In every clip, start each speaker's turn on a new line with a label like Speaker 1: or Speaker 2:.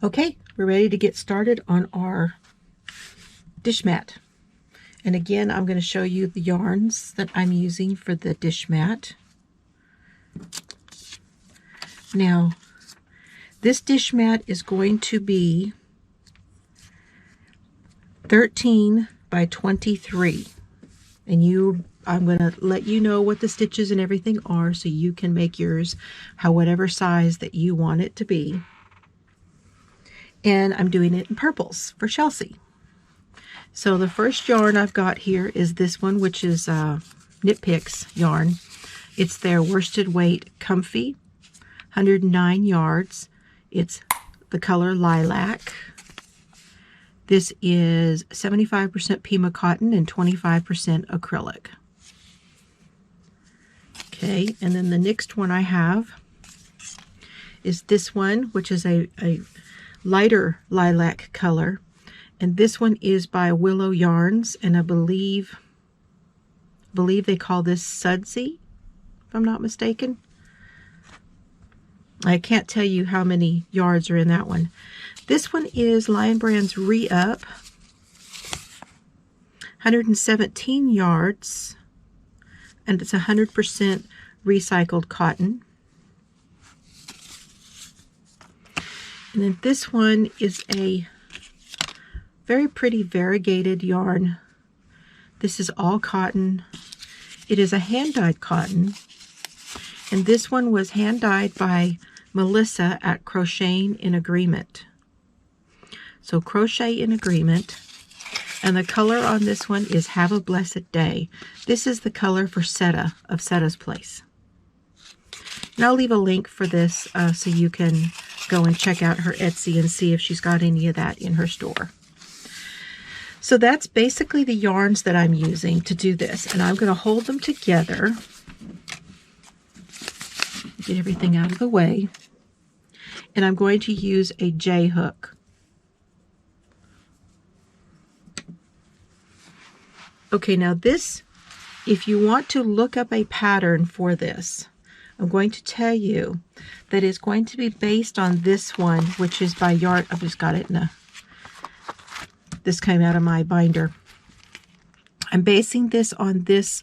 Speaker 1: Okay, we're ready to get started on our dish mat. And again, I'm going to show you the yarns that I'm using for the dish mat. Now, this dish mat is going to be 13 by 23. And I'm going to let you know what the stitches and everything are so you can make yours whatever size that you want it to be. And I'm doing it in purples for Chelsea. So the first yarn I've got here is this one, which is Knit Picks yarn. It's their worsted weight comfy, 109 yards. It's the color lilac. This is 75% Pima cotton and 25% acrylic. Okay, and then the next one I have is this one, which is a lighter lilac color, and this one is by Willow Yarns, and I believe they call this Sudsy, if I'm not mistaken. I can't tell you how many yards are in that one. This one is Lion Brand's Re-Up, 117 yards, and it's 100% recycled cotton. And then this one is a very pretty variegated yarn. This is all cotton. It is a hand-dyed cotton. And this one was hand-dyed by Melissa at Crocheting in Agreement. So Crochet in Agreement. And the color on this one is Have a Blessed Day. This is the color for Seta of Seta's Place. And I'll leave a link for this so you can go and check out her Etsy and see if she's got any of that in her store. So that's basically the yarns that I'm using to do this. And I'm going to hold them together. Get everything out of the way. And I'm going to use a J hook. Okay, now this, if you want to look up a pattern for this, I'm going to tell you that it's going to be based on this one, which is by Yarn. I've just got it this came out of my binder. I'm basing this on this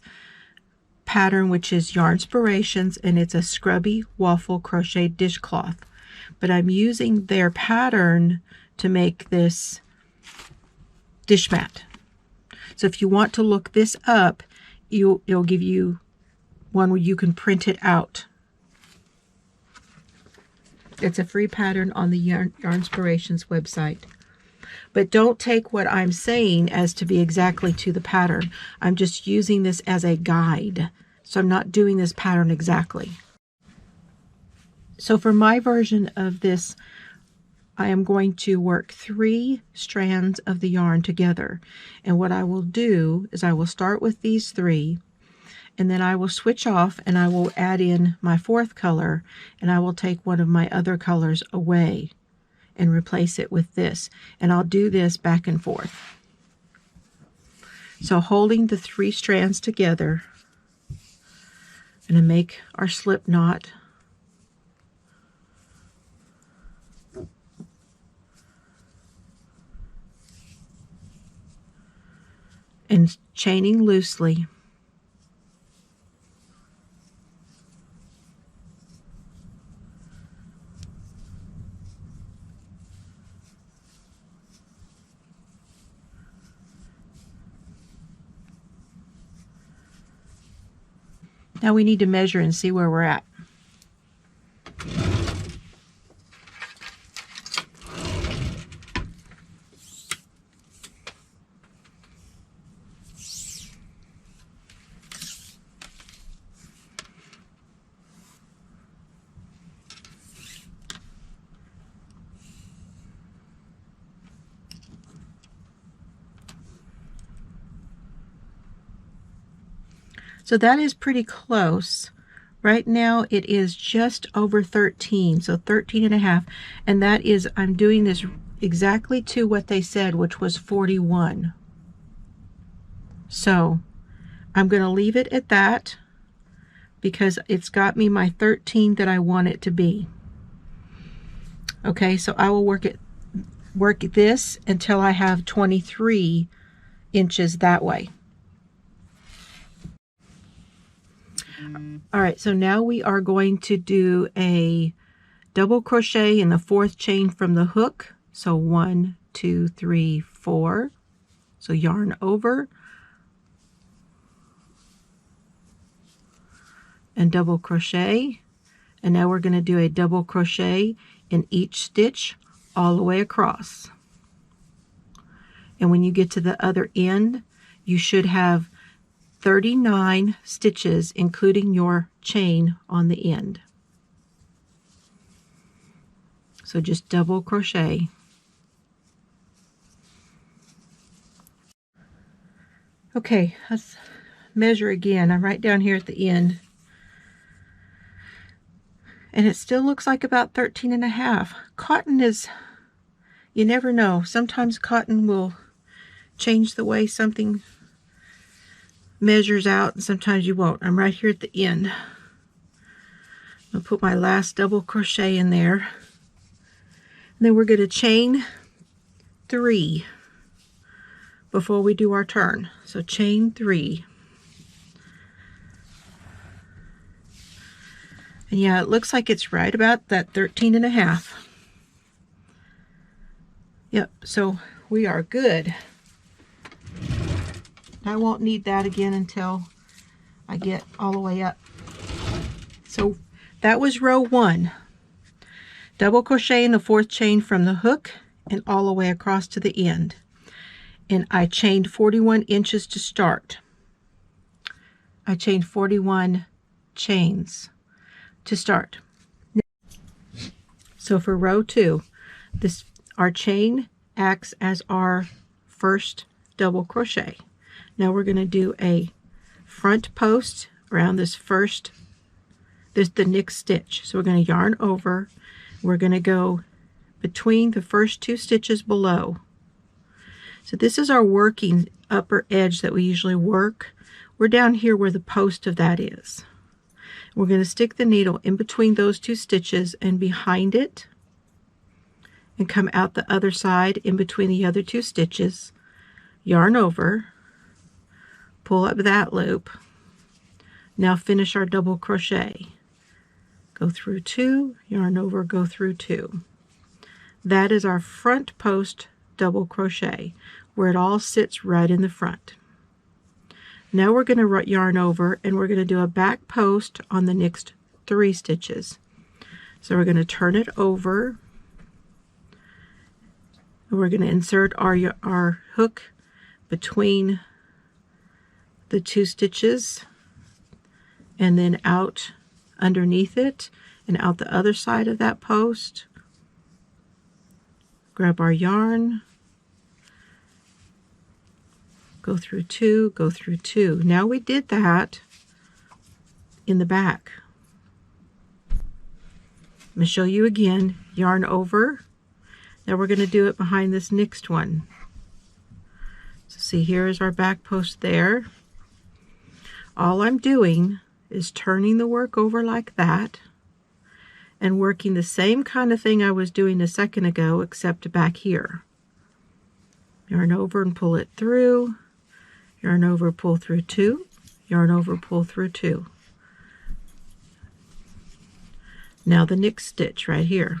Speaker 1: pattern, which is Yarnspirations, and it's a scrubby waffle crochet dishcloth. But I'm using their pattern to make this dish mat. So if you want to look this up, it'll give you one where you can print it out. It's a free pattern on the Yarnspirations website. But don't take what I'm saying as to be exactly to the pattern. I'm just using this as a guide. So I'm not doing this pattern exactly. So for my version of this, I am going to work 3 strands of the yarn together. And what I will do is I will start with these 3, and then I will switch off and I will add in my 4th color, and I will take one of my other colors away and replace it with this. And I'll do this back and forth. So holding the 3 strands together, I'm going to make our slip knot. And chaining loosely. Now we need to measure and see where we're at. So that is pretty close. Right now it is just over 13, so 13 and a half. And that is, I'm doing this exactly to what they said, which was 41. So I'm going to leave it at that because it's got me my 13 that I want it to be. Okay, so I will work it work this until I have 23 inches that way. All right, so now we are going to do a double crochet in the 4th chain from the hook. So 1, 2, 3, 4. So yarn over and double crochet. And now we're going to do a double crochet in each stitch all the way across. And when you get to the other end, you should have 39 stitches, including your chain on the end. So just double crochet. Okay, let's measure again. I'm right down here at the end. And it still looks like about 13 and a half. Cotton is, you never know. Sometimes cotton will change the way something measures out, and sometimes you won't. I'm right here at the end. I'll put my last double crochet in there. And then we're going to chain 3 before we do our turn. So chain 3. And yeah, it looks like it's right about that 13 and a half. Yep, so we are good. I won't need that again until I get all the way up. So that was row 1. Double crochet in the 4th chain from the hook and all the way across to the end. And I chained 41 inches to start. I chained 41 chains to start. So for row 2, our chain acts as our first double crochet. Now we're going to do a front post around this the next stitch. So we're going to yarn over. We're going to go between the first 2 stitches below. So this is our working upper edge that we usually work. We're down here where the post of that is. We're going to stick the needle in between those 2 stitches and behind it, and come out the other side in between the other 2 stitches, yarn over, pull up that loop. Now finish our double crochet. Go through 2, yarn over, go through 2. That is our front post double crochet, where it all sits right in the front. Now we're going to yarn over, and we're going to do a back post on the next 3 stitches. So we're going to turn it over, and we're going to insert our hook between the 2 stitches, and then out underneath it and out the other side of that post. Grab our yarn, go through 2, go through 2. Now we did that in the back. I'm going to show you again. Yarn over. Now we're going to do it behind this next one. So see, here is our back post there. All I'm doing is turning the work over like that and working the same kind of thing I was doing a second ago, except back here. Yarn over and pull it through. Yarn over, pull through 2. Yarn over, pull through 2. Now the next stitch right here.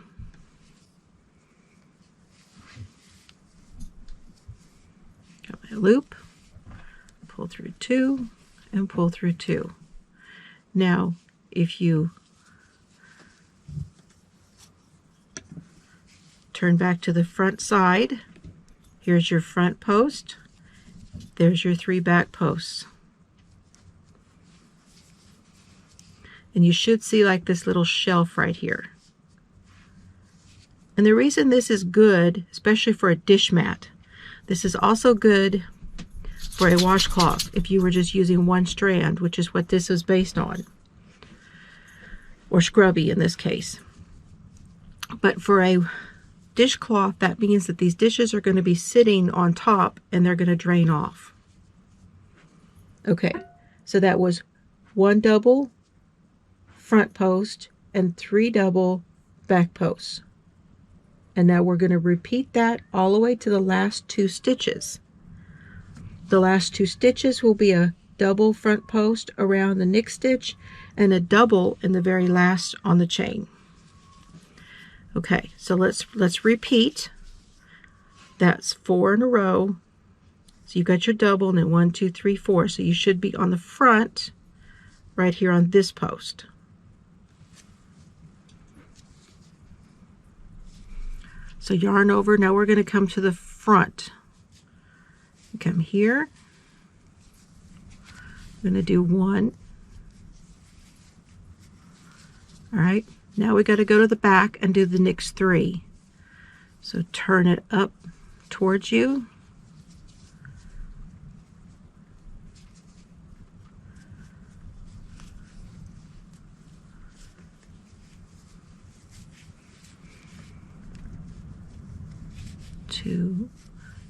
Speaker 1: Got my loop, pull through 2 and pull through 2. Now if you turn back to the front side, here's your front post, there's your 3 back posts. And you should see like this little shelf right here. And the reason this is good, especially for a dish mat, this is also good for a washcloth if you were just using one strand, which is what this is based on, or scrubby in this case. But for a dishcloth, that means that these dishes are going to be sitting on top and they're going to drain off. Okay, so that was 1 double front post and 3 double back posts. And now we're going to repeat that all the way to the last 2 stitches. The last 2 stitches will be a double front post around the next stitch and a double in the very last on the chain. Okay, so let's repeat. That's 4 in a row. So you've got your double and then 1, 2, 3, 4. So you should be on the front right here on this post. So yarn over. Now we're going to come to the front. Come here. I'm going to do 1. All right. Now we got to go to the back and do the next 3. So turn it up towards you.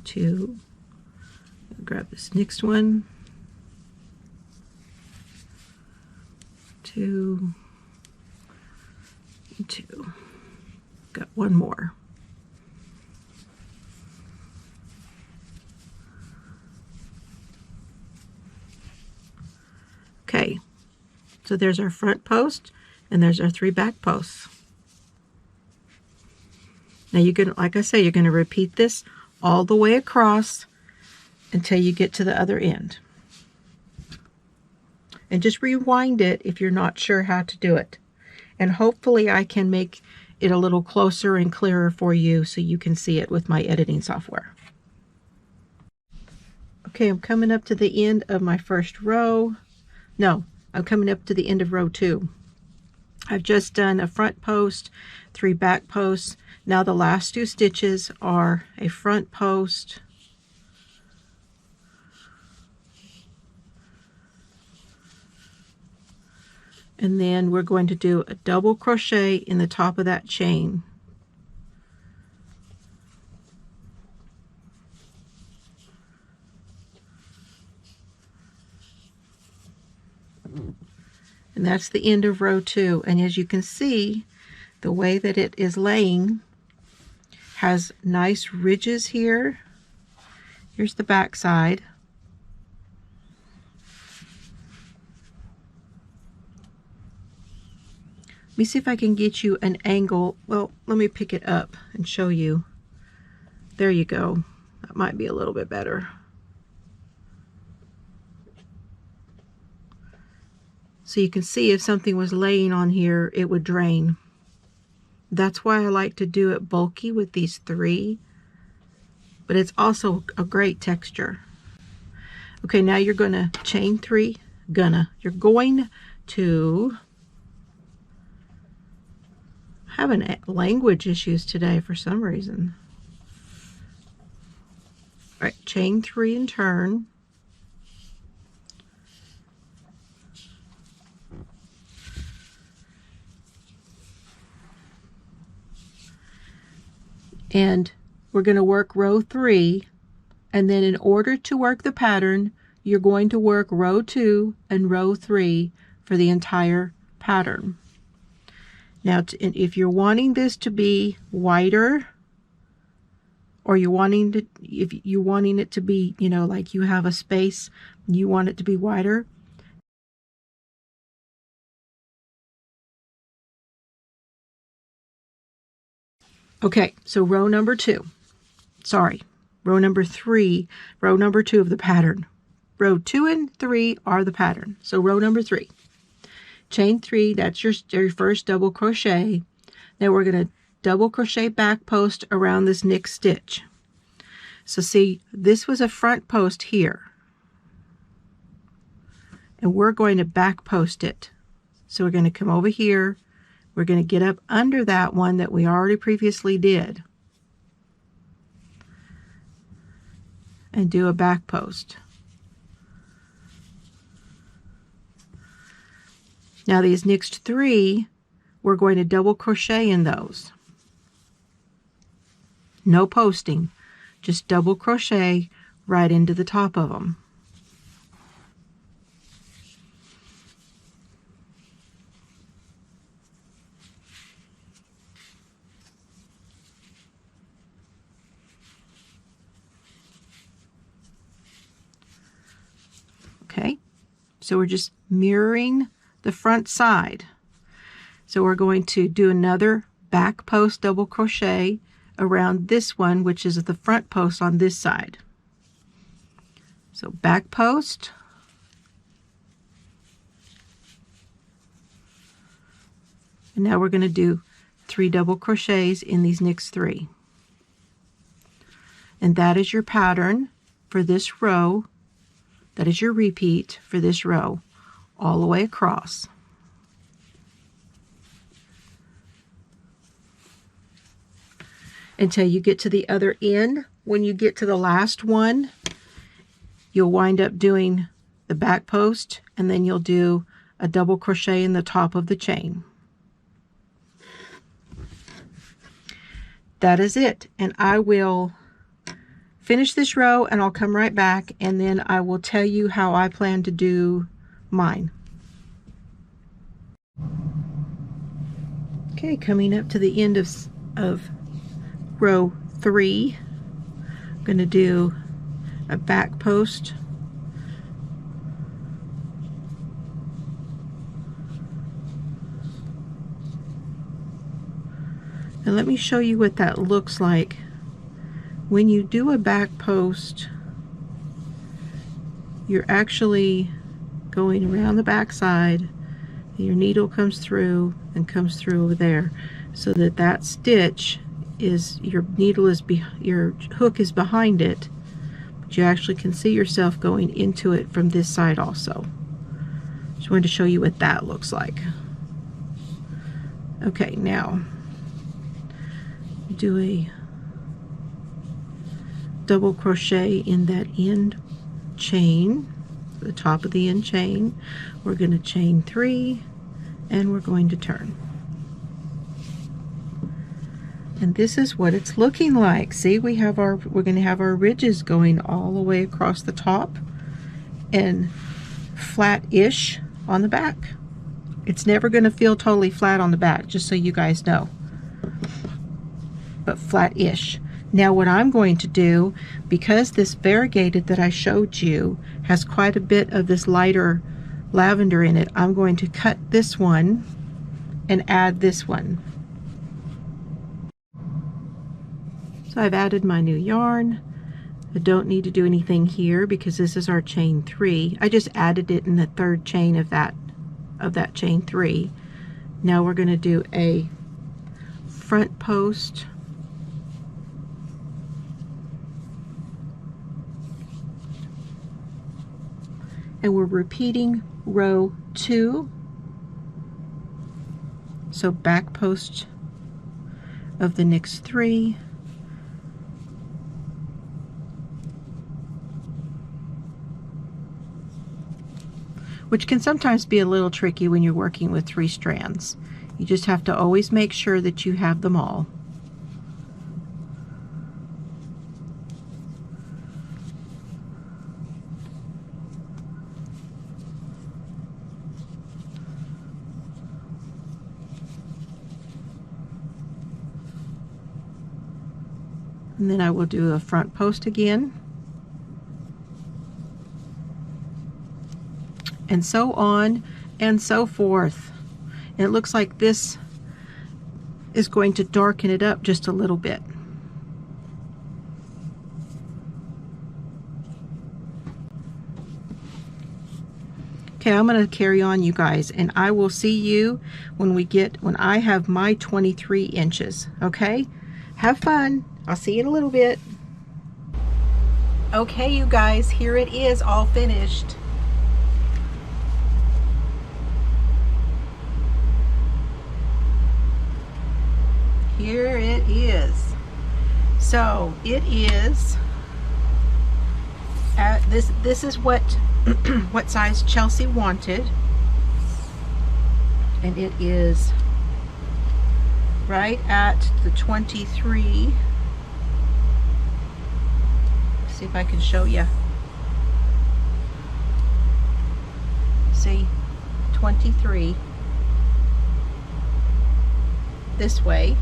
Speaker 1: Two. Grab this next one. 2, 2. Got one more. Okay, so there's our front post and there's our 3 back posts. Now you're going to, like I say, you're going to repeat this all the way across until you get to the other end. And just rewind it if you're not sure how to do it. And hopefully I can make it a little closer and clearer for you so you can see it with my editing software. Okay, I'm coming up to the end of my first row. No, I'm coming up to the end of row 2. I've just done a front post, 3 back posts. Now the last 2 stitches are a front post, and then we're going to do a double crochet in the top of that chain. And that's the end of row 2. And as you can see, the way that it is laying has nice ridges here. Here's the back side. Let me see if I can get you an angle. Well, let me pick it up and show you. There you go. That might be a little bit better. So you can see if something was laying on here, it would drain. That's why I like to do it bulky with these 3, but it's also a great texture. Okay, now you're going to chain 3, you're going to having language issues today for some reason. All right, chain 3 and turn. And we're going to work row 3, and then in order to work the pattern, you're going to work row 2 and row 3 for the entire pattern. Now, if you're wanting this to be wider, or you're wanting to, if you're wanting it to be, you know, like you have a space, you want it to be wider. Okay, so row number 2. Sorry, row number 3, row number 2 of the pattern. Row 2 and 3 are the pattern. So row number 3. Chain 3, that's your first double crochet. Now we're going to double crochet back post around this next stitch. So see, this was a front post here. And we're going to back post it. So we're going to come over here. We're going to get up under that one that we already previously did. And do a back post. Now these next 3, we're going to double crochet in those. No posting, just double crochet right into the top of them. So we're just mirroring the front side. So we're going to do another back post double crochet around this one, which is the front post on this side. So back post, and now we're going to do 3 double crochets in these next 3. And that is your pattern for this row. That is your repeat for this row all the way across. Until you get to the other end. When you get to the last one, you'll wind up doing the back post, and then you'll do a double crochet in the top of the chain. That is it, and I will finish this row and I'll come right back, and then I will tell you how I plan to do mine. Okay, coming up to the end of row 3, I'm going to do a back post, and let me show you what that looks like. When you do a back post, you're actually going around the back side. Your needle comes through and comes through over there, so that that stitch is, your needle is your hook is behind it, but you actually can see yourself going into it from this side also. Just wanted to show you what that looks like. Okay, now do a double crochet in that end chain, the top of the end chain. We're going to chain 3 and we're going to turn. And this is what it's looking like. See, we're going to have our ridges going all the way across the top and flat-ish on the back. It's never going to feel totally flat on the back, just so you guys know, but flat-ish. Now what I'm going to do, because this variegated that I showed you has quite a bit of this lighter lavender in it, I'm going to cut this one and add this one. So I've added my new yarn. I don't need to do anything here because this is our chain 3. I just added it in the 3rd chain of that chain 3. Now we're going to do a front post, and we're repeating row 2. So back post of the next 3, which can sometimes be a little tricky when you're working with 3 strands. You just have to always make sure that you have them all. And then I will do a front post again, and so on and so forth. And it looks like this is going to darken it up just a little bit. Okay, I'm going to carry on, you guys, and I will see you when I have my 23 inches. Okay, have fun. I'll see you in a little bit. Okay, you guys, here it is, all finished. Here it is. So it is this is what what size Chelsea wanted, and it is right at the 23. See if I can show you. See, 23 this way,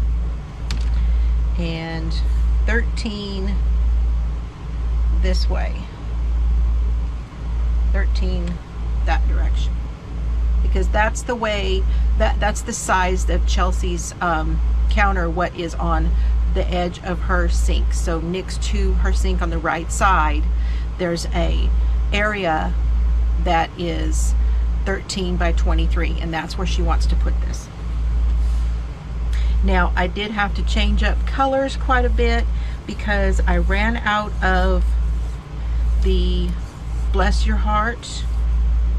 Speaker 1: and 13 this way. 13 that direction, because that's the way, that's the size of Chelsea's counter, what is on the edge of her sink. So next to her sink on the right side, there's a area that is 13 by 23, and that's where she wants to put this. Now, I did have to change up colors quite a bit because I ran out of the Bless Your Heart,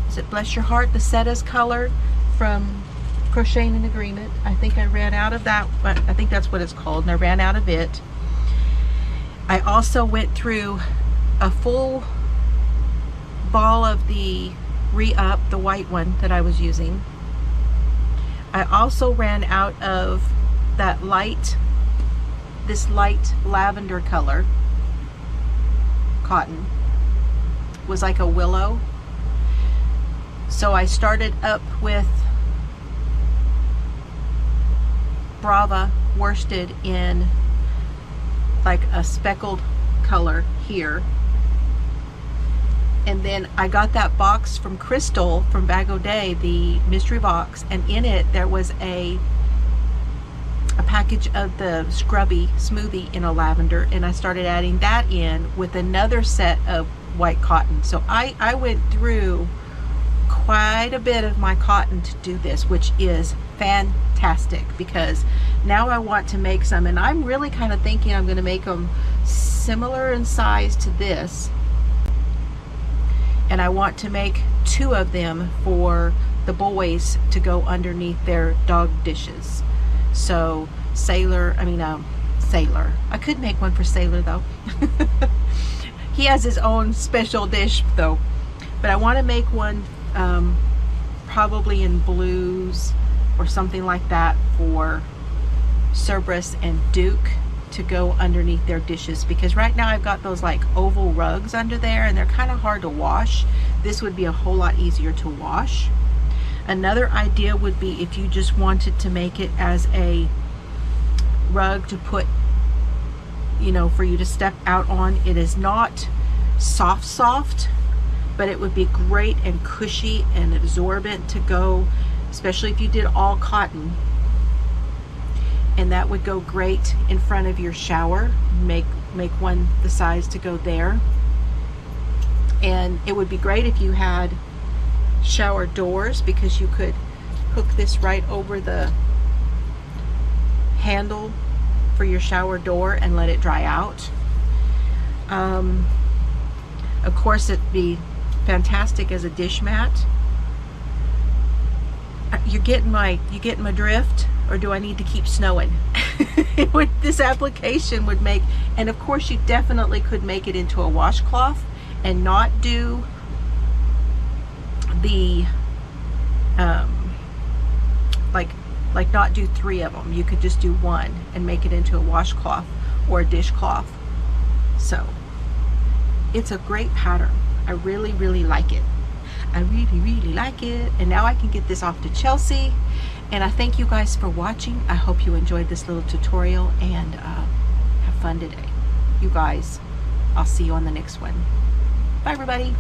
Speaker 1: is it Bless Your Heart, the Setta's color from Crocheting in Agreement. I think I ran out of that. I think that's what it's called, and I ran out of it. I also went through a full ball of the Re-Up, the white one that I was using. I also ran out of that light, this light lavender color cotton. It was like a willow. So I started up with Brava worsted in like a speckled color here, and then I got that box from Crystal from Bag O' Day, the mystery box, and in it there was a package of the Scrubby Smoothie in a lavender, and I started adding that in with another set of white cotton. So I went through quite a bit of my cotton to do this, which is fantastic, because now I want to make some, and I'm really kind of thinking I'm going to make them similar in size to this, and I want to make 2 of them for the boys to go underneath their dog dishes. So Sailor, I could make one for Sailor though. He has his own special dish though, but I want to make one probably in blues or something like that for Cerberus and Duke to go underneath their dishes, because right now I've got those like oval rugs under there and they're kind of hard to wash. This would be a whole lot easier to wash. Another idea would be if you just wanted to make it as a rug to put, you know, for you to step out on. It is not soft, but it would be great and cushy and absorbent to go, especially if you did all cotton. And that would go great in front of your shower. Make one the size to go there. And it would be great if you had shower doors, because you could hook this right over the handle for your shower door and let it dry out. Of course, it'd be fantastic as a dish mat. You getting my drift, or do I need to keep snowing? This application would make, and of course you definitely could make it into a washcloth and not do the like not do 3 of them. You could just do 1 and make it into a washcloth or a dishcloth. So it's a great pattern. I really like it. I really like it. And now I can get this off to Chelsea. And I thank you guys for watching. I hope you enjoyed this little tutorial, and have fun today. You guys, I'll see you on the next one. Bye everybody.